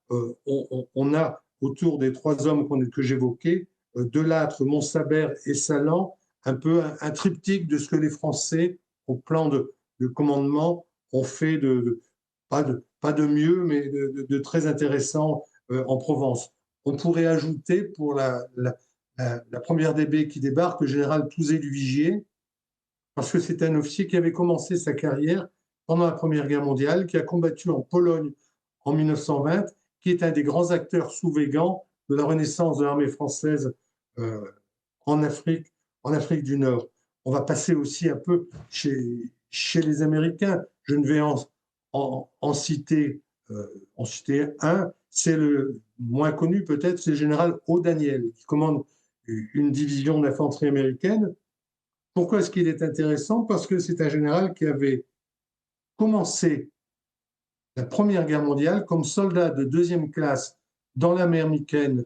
on a autour des trois hommes que j'évoquais, De Lattre, Montsabert et Salan, un peu un triptyque de ce que les Français, au plan de commandement, ont fait pas de mieux, mais de très intéressant en Provence. On pourrait ajouter pour la première DB qui débarque, le général Touzé du Vigier, parce que c'est un officier qui avait commencé sa carrière pendant la Première Guerre mondiale, qui a combattu en Pologne en 1920, qui est un des grands acteurs sous-Végan de la renaissance de l'armée française en Afrique du Nord. On va passer aussi un peu chez les Américains. Je ne vais en citer un, c'est le moins connu peut-être, c'est le général O'Daniel, qui commande une division d'infanterie américaine. Pourquoi est-ce qu'il est intéressant? Parce que c'est un général qui avait commencé la Première Guerre mondiale comme soldat de deuxième classe dans l'armée américaine,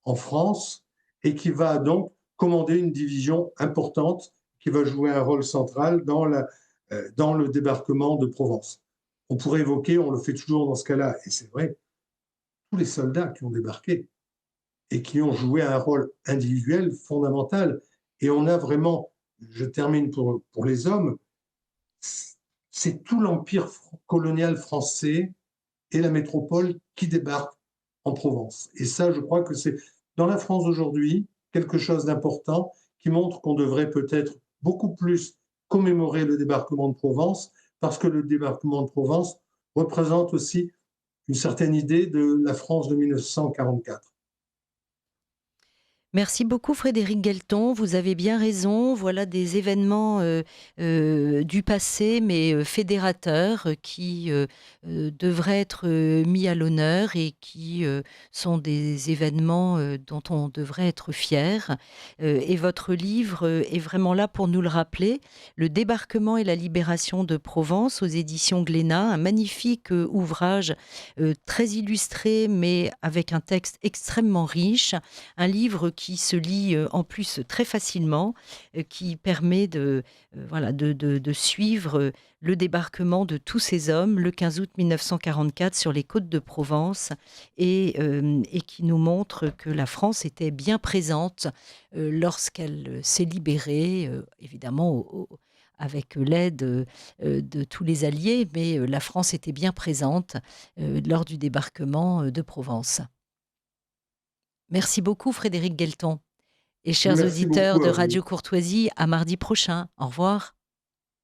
en France, et qui va donc commander une division importante qui va jouer un rôle central dans le débarquement de Provence. On pourrait évoquer, on le fait toujours dans ce cas-là, et c'est vrai, tous les soldats qui ont débarqué et qui ont joué un rôle individuel fondamental. Et on a vraiment, je termine pour les hommes, c'est tout l'empire colonial français et la métropole qui débarquent en Provence. Et ça, je crois que c'est, dans la France aujourd'hui, quelque chose d'important qui montre qu'on devrait peut-être beaucoup plus commémorer le débarquement de Provence, parce que le débarquement de Provence représente aussi une certaine idée de la France de 1944. Merci beaucoup Frédéric Guelton, vous avez bien raison, voilà des événements du passé mais fédérateurs qui devraient être mis à l'honneur et qui sont des événements dont on devrait être fier. Et votre livre est vraiment là pour nous le rappeler. Le débarquement et la libération de Provence aux éditions Glénat, un magnifique ouvrage très illustré mais avec un texte extrêmement riche, un livre qui se lit en plus très facilement, qui permet de suivre le débarquement de tous ces hommes le 15 août 1944 sur les côtes de Provence et qui nous montre que la France était bien présente lorsqu'elle s'est libérée, évidemment avec l'aide de tous les alliés, mais la France était bien présente lors du débarquement de Provence. Merci beaucoup Frédéric Guelton. Et chers Merci auditeurs beaucoup de à vous. Radio Courtoisie, à mardi prochain. Au revoir.